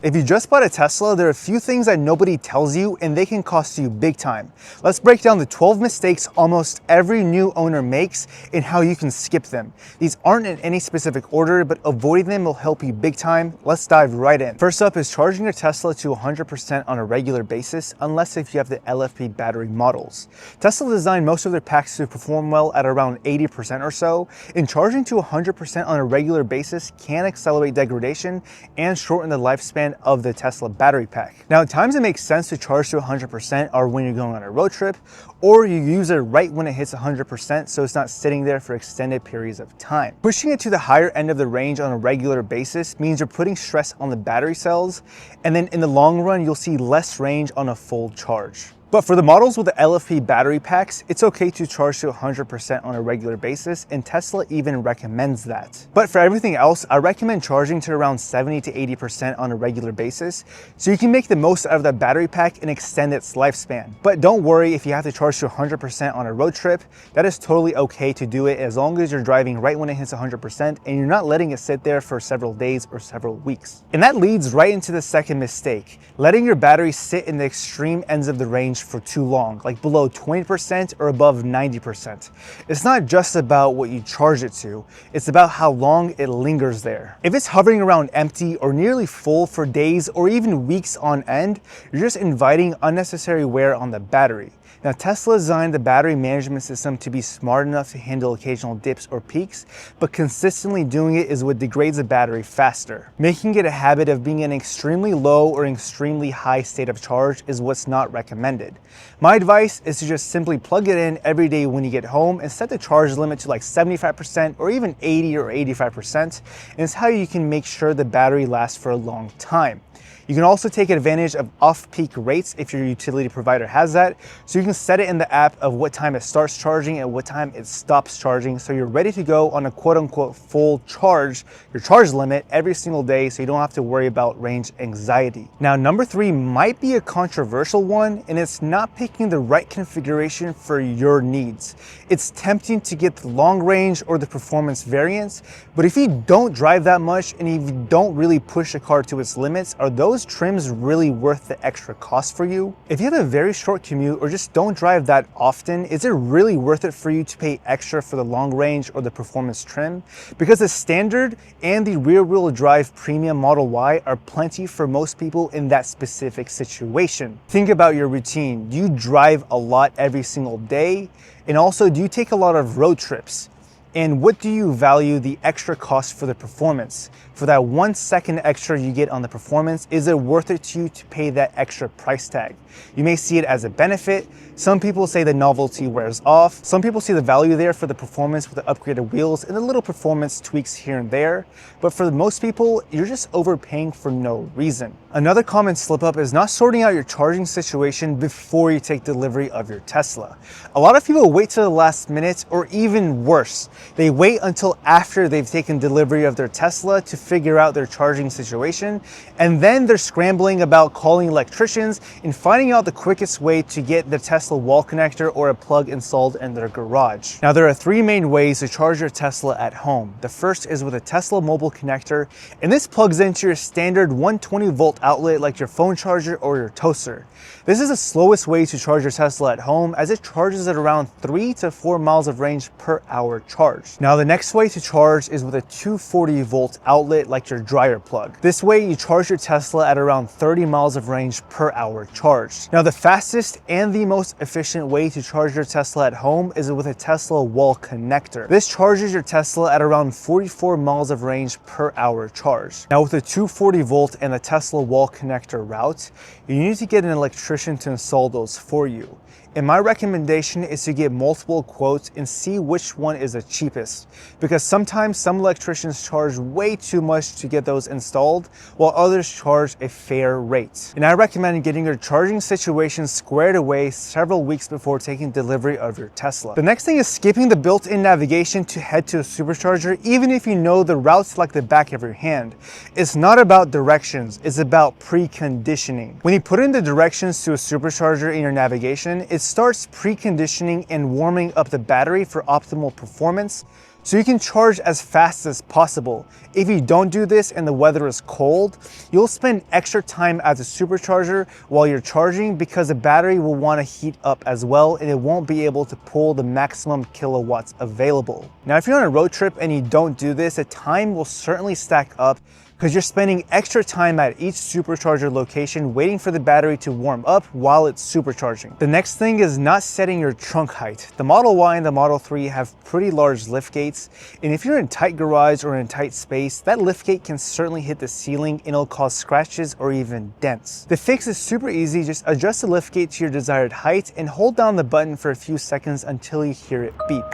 If you just bought a Tesla, there are a few things that nobody tells you and they can cost you big time. Let's break down the 12 mistakes almost every new owner makes and how you can skip them. These aren't in any specific order, but avoiding them will help you big time. Let's dive right in. First up is charging your Tesla to 100% on a regular basis, unless if you have the LFP battery models. Tesla designed most of their packs to perform well at around 80% or so, and charging to 100% on a regular basis can accelerate degradation and shorten the lifespan of the Tesla battery pack. Now, times it makes sense to charge to 100% are when you're going on a road trip, or you use it right when it hits 100% so it's not sitting there for extended periods of time. Pushing it to the higher end of the range on a regular basis means you're putting stress on the battery cells, and then in the long run, you'll see less range on a full charge. But for the models with the LFP battery packs, it's okay to charge to 100% on a regular basis, and Tesla even recommends that. But for everything else, I recommend charging to around 70 to 80% on a regular basis, so you can make the most out of that battery pack and extend its lifespan. But don't worry if you have to charge to 100% on a road trip. That is totally okay to do it as long as you're driving right when it hits 100% and you're not letting it sit there for several days or several weeks. And that leads right into the second mistake, letting your battery sit in the extreme ends of the range for too long, like below 20% or above 90%. It's not just about what you charge it to, it's about how long it lingers there. If it's hovering around empty or nearly full for days or even weeks on end, you're just inviting unnecessary wear on the battery. Now, Tesla designed the battery management system to be smart enough to handle occasional dips or peaks, but consistently doing it is what degrades the battery faster. Making it a habit of being in an extremely low or extremely high state of charge is what's not recommended. My advice is to just simply plug it in every day when you get home and set the charge limit to like 75% or even 80 or 85%, and it's how you can make sure the battery lasts for a long time. You can also take advantage of off-peak rates if your utility provider has that, so you can set it in the app of what time it starts charging and what time it stops charging, so you're ready to go on a quote-unquote full charge, your charge limit, every single day, so you don't have to worry about range anxiety. Now, number 3 might be a controversial one, and it's not picking the right configuration for your needs. It's tempting to get the long range or the performance variants, but if you don't drive that much and if you don't really push a car to its limits, are those trims really worth the extra cost for you? If you have a very short commute or just don't drive that often, is it really worth it for you to pay extra for the long range or the performance trim? Because the standard and the rear-wheel drive premium Model Y are plenty for most people in that specific situation. Think about your routine. Do you drive a lot every single day? And also, do you take a lot of road trips? And what do you value the extra cost for the performance? For that 1 second extra you get on the performance, is it worth it to you to pay that extra price tag? You may see it as a benefit. Some people say the novelty wears off. Some people see the value there for the performance with the upgraded wheels and the little performance tweaks here and there. But for most people, you're just overpaying for no reason. Another common slip up is not sorting out your charging situation before you take delivery of your Tesla. A lot of people wait till the last minute, or even worse, they wait until after they've taken delivery of their Tesla to figure out their charging situation, and then they're scrambling about calling electricians and finding out the quickest way to get the Tesla wall connector or a plug installed in their garage. Now, there are 3 main ways to charge your Tesla at home. The first is with a Tesla mobile connector, and this plugs into your standard 120 volt outlet like your phone charger or your toaster. This is the slowest way to charge your Tesla at home, as it charges at around 3 to 4 miles of range per hour charge. Now, the next way to charge is with a 240 volt outlet like your dryer plug. This way you charge your Tesla at around 30 miles of range per hour charged. Now, the fastest and the most efficient way to charge your Tesla at home is with a Tesla wall connector. This charges your Tesla at around 44 miles of range per hour charged. Now, with the 240 volt and the Tesla wall connector route, you need to get an electrician to install those for you. And my recommendation is to get multiple quotes and see which one is the cheapest, because sometimes some electricians charge way too much to get those installed, while others charge a fair rate. And I recommend getting your charging situation squared away several weeks before taking delivery of your Tesla. The next thing is skipping the built-in navigation to head to a supercharger, even if you know the routes like the back of your hand. It's not about directions, it's about preconditioning. When you put in the directions to a supercharger in your navigation, it starts preconditioning and warming up the battery for optimal performance, so you can charge as fast as possible. If you don't do this and the weather is cold, you'll spend extra time at the supercharger while you're charging because the battery will want to heat up as well and it won't be able to pull the maximum kilowatts available. Now, if you're on a road trip and you don't do this, the time will certainly stack up because you're spending extra time at each supercharger location waiting for the battery to warm up while it's supercharging. The next thing is not setting your trunk height. The Model Y and the Model 3 have pretty large lift gates, and if you're in a tight garage or in a tight space, that lift gate can certainly hit the ceiling and it'll cause scratches or even dents. The fix is super easy. Just adjust the lift gate to your desired height and hold down the button for a few seconds until you hear it beep.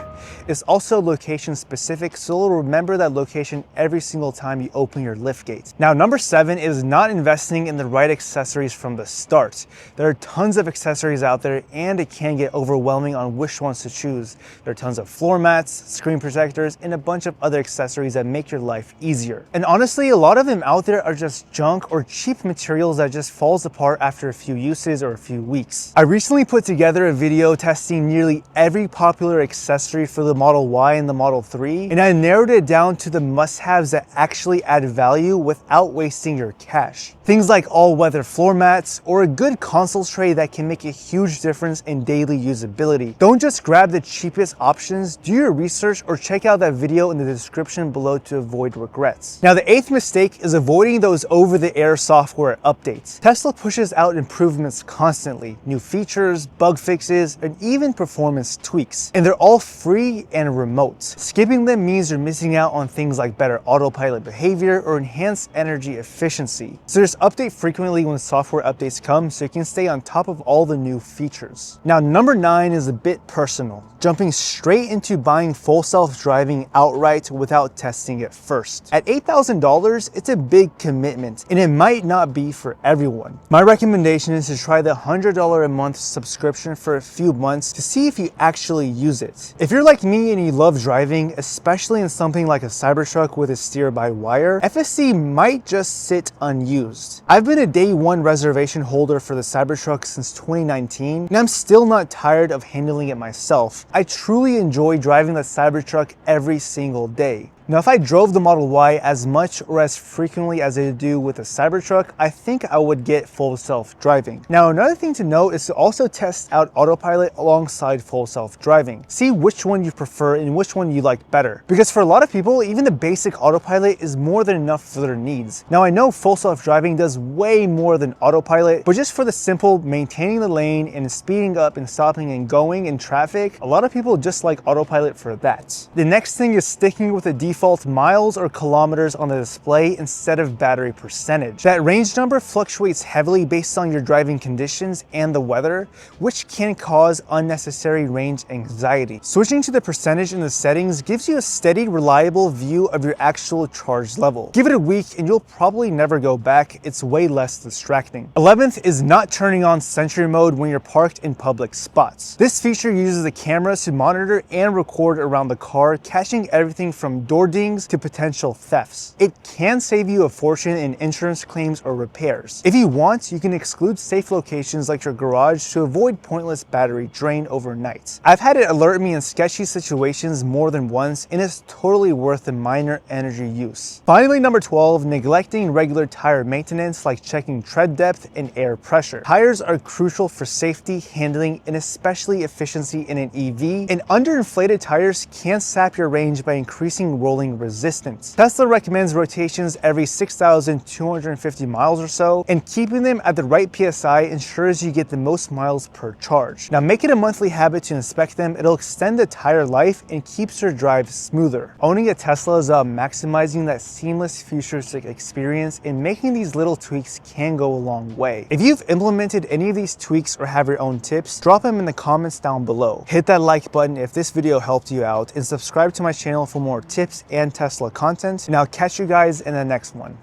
It's also location specific, so it'll remember that location every single time you open your lift gate. Now, number 7 is not investing in the right accessories from the start. There are tons of accessories out there and it can get overwhelming on which ones to choose. There are tons of floor mats, screen protectors, and a bunch of other accessories that make your life easier. And honestly, a lot of them out there are just junk or cheap materials that just falls apart after a few uses or a few weeks. I recently put together a video testing nearly every popular accessory for the Model Y and the Model 3, and I narrowed it down to the must-haves that actually add value without wasting your cash. Things like all-weather floor mats or a good console tray that can make a huge difference in daily usability. Don't just grab the cheapest options, do your research or check out that video in the description below to avoid regrets. Now, the 8th mistake is avoiding those over-the-air software updates. Tesla pushes out improvements constantly, new features, bug fixes, and even performance tweaks, and they're all free and remote. Skipping them means you're missing out on things like better autopilot behavior or enhanced energy efficiency. So just update frequently when software updates come so you can stay on top of all the new features. Now, number 9 is a bit personal, jumping straight into buying full self-driving outright without testing it first. At $8,000, it's a big commitment and it might not be for everyone. My recommendation is to try the $100 a month subscription for a few months to see if you actually use it. If you're like me and you love driving, especially in something like a Cybertruck with a steer-by-wire, FSD might just sit unused. I've been a day one reservation holder for the Cybertruck since 2019, and I'm still not tired of handling it myself. I truly enjoy driving the Cybertruck every single day. Now, if I drove the Model Y as much or as frequently as I do with a Cybertruck, I think I would get full self-driving. Now, another thing to note is to also test out autopilot alongside full self-driving. See which one you prefer and which one you like better. Because for a lot of people, even the basic autopilot is more than enough for their needs. Now, I know full self-driving does way more than autopilot, but just for the simple maintaining the lane and speeding up and stopping and going in traffic, a lot of people just like autopilot for that. The next thing is sticking with a default miles or kilometers on the display instead of battery percentage. That range number fluctuates heavily based on your driving conditions and the weather, which can cause unnecessary range anxiety. Switching to the percentage in the settings gives you a steady, reliable view of your actual charge level. Give it a week and you'll probably never go back. It's way less distracting. 11th is not turning on Sentry mode when you're parked in public spots. This feature uses the cameras to monitor and record around the car, catching everything from door dings to potential thefts. It can save you a fortune in insurance claims or repairs. If you want, you can exclude safe locations like your garage to avoid pointless battery drain overnight. I've had it alert me in sketchy situations more than once, and it's totally worth the minor energy use. Finally, number 12, neglecting regular tire maintenance like checking tread depth and air pressure. Tires are crucial for safety, handling, and especially efficiency in an EV, and underinflated tires can sap your range by increasing rolling resistance. Tesla recommends rotations every 6,250 miles or so, and keeping them at the right PSI ensures you get the most miles per charge. Now, make it a monthly habit to inspect them. It'll extend the tire life and keeps your drive smoother. Owning a Tesla is about maximizing that seamless futuristic experience, and making these little tweaks can go a long way. If you've implemented any of these tweaks or have your own tips, drop them in the comments down below. Hit that like button if this video helped you out, and subscribe to my channel for more tips and Tesla content, and I'll catch you guys in the next one.